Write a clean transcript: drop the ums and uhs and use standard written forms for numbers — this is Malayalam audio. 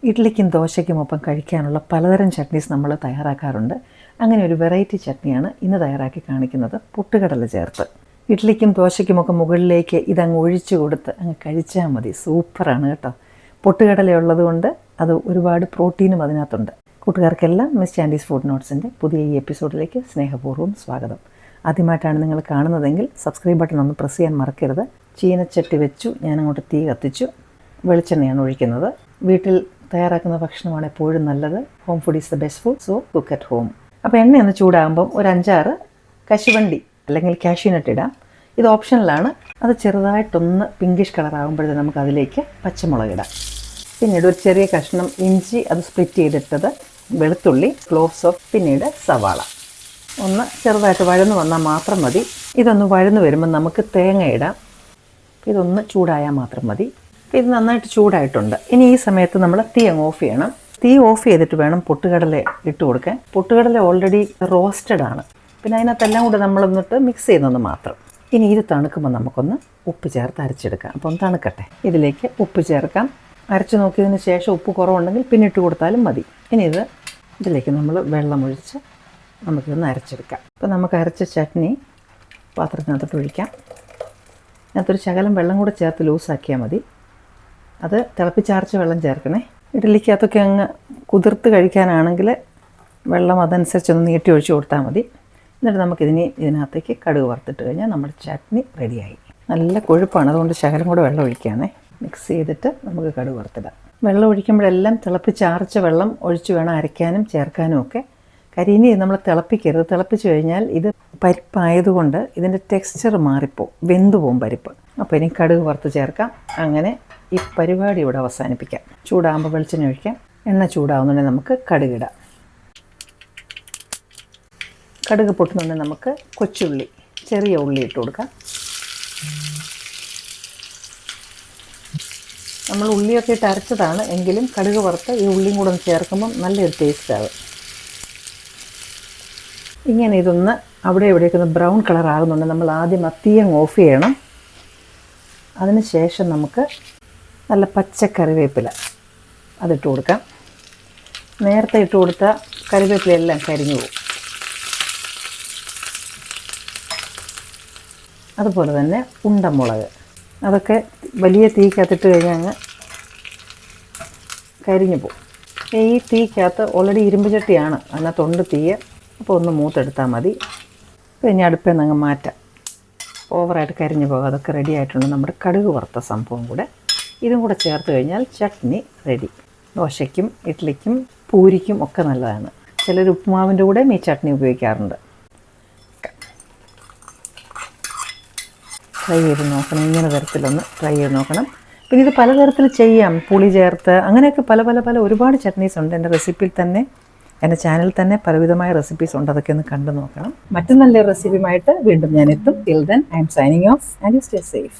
ഇഡ്ലിക്കും ദോശയ്ക്കുമൊപ്പം കഴിക്കാനുള്ള പലതരം ചട്നീസ് നമ്മൾ തയ്യാറാക്കാറുണ്ട്. അങ്ങനെ ഒരു വെറൈറ്റി ചട്നിയാണ് ഇന്ന് തയ്യാറാക്കി കാണിക്കുന്നത്, പൊട്ടുകടല ചേർത്ത്. ഇഡ്ലിക്കും ദോശയ്ക്കുമൊക്കെ മുകളിലേക്ക് ഇതങ്ങ് ഒഴിച്ചു കൊടുത്ത് അങ്ങ് കഴിച്ചാൽ മതി. സൂപ്പറാണ് കേട്ടോ. പൊട്ടുകടല ഉള്ളതുകൊണ്ട് അത് ഒരുപാട് പ്രോട്ടീനും അതിനകത്തുണ്ട്. കൂട്ടുകാർക്കെല്ലാം മിസ് ചാൻഡീസ് ഫുഡ് നോട്ട്സിൻ്റെ പുതിയ ഈ എപ്പിസോഡിലേക്ക് സ്നേഹപൂർവ്വം സ്വാഗതം. ആദ്യമായിട്ടാണ് നിങ്ങൾ കാണുന്നതെങ്കിൽ സബ്സ്ക്രൈബ് ബട്ടൺ ഒന്ന് പ്രസ് ചെയ്യാൻ മറക്കരുത്. ചീനച്ചട്ടി വെച്ചു, ഞാനങ്ങോട്ട് തീ കത്തിച്ചു. വെളിച്ചെണ്ണയാണ് ഒഴിക്കുന്നത്. വീട്ടിൽ തയ്യാറാക്കുന്ന ഭക്ഷണമാണ് എപ്പോഴും നല്ലത്. Home food is the best food, so cook at home. അപ്പോൾ എണ്ണയൊന്ന് ചൂടാകുമ്പം ഒരു 5-6 കശുവണ്ടി അല്ലെങ്കിൽ കാഷ്യൂനട്ട് ഇടാം. ഇത് ഓപ്ഷനിലാണ്. അത് ചെറുതായിട്ടൊന്ന് പിങ്കിഷ് കളറാകുമ്പോഴത്തേ നമുക്ക് അതിലേക്ക് പച്ചമുളക് ഇടാം. പിന്നീട് ഒരു ചെറിയ കഷ്ണം ഇഞ്ചി, അത് സ്പ്ലിറ്റ് ചെയ്തിട്ടത്, വെളുത്തുള്ളി, ക്ലോവ്സ് ഓഫ്, പിന്നീട് സവാള. ഒന്ന് ചെറുതായിട്ട് വഴന്നു വന്നാൽ മാത്രം മതി. ഇതൊന്ന് വഴന്നു വരുമ്പോൾ നമുക്ക് തേങ്ങ ഇടാം. ഇതൊന്ന് ചൂടായാൽ മാത്രം മതി. ഇത് നന്നായിട്ട് ചൂടായിട്ടുണ്ട്. ഇനി ഈ സമയത്ത് നമ്മൾ തീ അങ്ങ് ഓഫ് ചെയ്യണം. തീ ഓഫ് ചെയ്തിട്ട് വേണം പൊട്ടുകടല ഇട്ട് കൊടുക്കാൻ. പൊട്ടുകടല ഓൾറെഡി റോസ്റ്റഡ് ആണ്. പിന്നെ അതിനകത്തെല്ലാം കൂടെ നമ്മളൊന്നിട്ട് മിക്സ് ചെയ്യുന്നത് മാത്രം. ഇനി ഇത് തണുക്കുമ്പോൾ നമുക്കൊന്ന് ഉപ്പ് ചേർത്ത് അരച്ചെടുക്കാം. അപ്പോൾ ഒന്ന് തണുക്കട്ടെ. ഇതിലേക്ക് ഉപ്പ് ചേർക്കാം. അരച്ച് നോക്കിയതിന് ശേഷം ഉപ്പ് കുറവുണ്ടെങ്കിൽ പിന്നെ ഇട്ട് കൊടുത്താലും മതി. ഇനി ഇതിലേക്ക് നമ്മൾ വെള്ളമൊഴിച്ച് നമുക്കിതൊന്ന് അരച്ചെടുക്കാം. അപ്പോൾ നമുക്ക് അരച്ച ചട്നി പാത്രത്തിനകത്തോട്ട് ഒഴിക്കാം. അതിനകത്തൊരു ശകലം വെള്ളം കൂടെ ചേർത്ത് ലൂസാക്കിയാൽ മതി. അത് തിളപ്പിച്ചാർച്ച വെള്ളം ചേർക്കണേ. ഇഡ്ഡലിക്കകത്തൊക്കെ അങ്ങ് കുതിർത്ത് കഴിക്കാനാണെങ്കിൽ വെള്ളം അതനുസരിച്ചൊന്ന് നീട്ടി ഒഴിച്ച് കൊടുത്താൽ മതി. എന്നിട്ട് ഇതിനകത്തേക്ക് കടുക് വറുത്തിട്ട് കഴിഞ്ഞാൽ നമ്മുടെ ചട്നി റെഡിയായി. നല്ല കൊഴുപ്പാണ്, അതുകൊണ്ട് ശകലം കൂടെ വെള്ളം ഒഴിക്കാനേ. മിക്സ് ചെയ്തിട്ട് നമുക്ക് കടുക് വറുത്തിടാം. വെള്ളം ഒഴിക്കുമ്പോഴെല്ലാം തിളപ്പിച്ചാർച്ച വെള്ളം ഒഴിച്ച് വേണം അരയ്ക്കാനും ചേർക്കാനും ഒക്കെ. കരിയിനി നമ്മൾ തിളപ്പിക്കരുത്. തിളപ്പിച്ച് കഴിഞ്ഞാൽ ഇത് പരിപ്പായതുകൊണ്ട് ഇതിൻ്റെ ടെക്സ്ചർ മാറിപ്പോവും, വെന്തു പോവും പരിപ്പ്. അപ്പോൾ ഇനി കടുക് വറുത്ത് ചേർക്കാം. അങ്ങനെ ഈ പരിപാടി ഇവിടെ അവസാനിപ്പിക്കാം. ചൂടാകുമ്പോൾ വെളിച്ചെണ്ണ ഒഴിക്കാം. എണ്ണ ചൂടാവുന്നുണ്ടെങ്കിൽ നമുക്ക് കടുകിടാം. കടുക് പൊട്ടുന്നുണ്ടെങ്കിൽ നമുക്ക് കൊച്ചുള്ളി, ചെറിയ ഉള്ളി ഇട്ട് കൊടുക്കാം. നമ്മൾ ഉള്ളിയൊക്കെ ഇട്ട് അരച്ചതാണ്, എങ്കിലും കടുക് വറുത്ത് ഈ ഉള്ളിയും കൂടെ ഒന്ന് ചേർക്കുമ്പം നല്ലൊരു ടേസ്റ്റാകും. ഇങ്ങനെ ഇതൊന്ന് അവിടെ ഇവിടെയൊക്കെ ഒന്ന് ബ്രൗൺ കളർ ആകുന്നുണ്ട്. നമ്മൾ ആദ്യം തീയ് ഓഫ് ചെയ്യണം. അതിന് ശേഷം നമുക്ക് നല്ല പച്ച കറിവേപ്പില അതിട്ട് കൊടുക്കാം. നേരത്തെ ഇട്ട് കൊടുത്ത കറിവേപ്പിലയെല്ലാം കരിഞ്ഞു പോകും. അതുപോലെ തന്നെ ഉണ്ടമുളക്, അതൊക്കെ വലിയ തീക്കകത്തിട്ട് കഴിഞ്ഞാൽ അങ്ങ് കരിഞ്ഞു പോകും. ഈ തീക്കകത്ത് ഓൾറെഡി ഇരുമ്പ് ചട്ടിയാണ്, അതിനകത്തുണ്ട് തീയ്. അപ്പോൾ ഒന്ന് മൂത്തെടുത്താൽ മതി. അപ്പോൾ ഇനി അടുപ്പിൽ നിന്ന് അങ്ങ് മാറ്റാം. ഓവറായിട്ട് കരിഞ്ഞു പോകുക. അതൊക്കെ റെഡി ആയിട്ടുണ്ട്. നമ്മുടെ കടുക് വറുത്ത സംഭവം കൂടെ ഇതും കൂടെ ചേർത്ത് കഴിഞ്ഞാൽ ചട്നി റെഡി. ദോശയ്ക്കും ഇഡ്ലിക്കും പൂരിക്കും ഒക്കെ നല്ലതാണ്. ചിലർ ഉപ്പുമാവിൻ്റെ കൂടെ ഈ ചട്നി ഉപയോഗിക്കാറുണ്ട്. ട്രൈ ചെയ്ത് നോക്കണം. ഇങ്ങനെ തരത്തിലൊന്ന് ട്രൈ ചെയ്ത് നോക്കണം. പിന്നെ ഇത് പലതരത്തിൽ ചെയ്യാം. പുളി ചേർത്ത് അങ്ങനെയൊക്കെ പല ഒരുപാട് ചട്നീസ് ഉണ്ട്. എൻ്റെ റെസിപ്പിയിൽ തന്നെ, എൻ്റെ ചാനലിൽ തന്നെ പലവിധമായ റെസിപ്പീസ് ഉണ്ട്. അതൊക്കെ ഒന്ന് കണ്ടു നോക്കണം. മറ്റു നല്ല റെസിപ്പിയുമായിട്ട് വീണ്ടും ഞാൻ എത്തും. Till then I M signing off and you stay safe.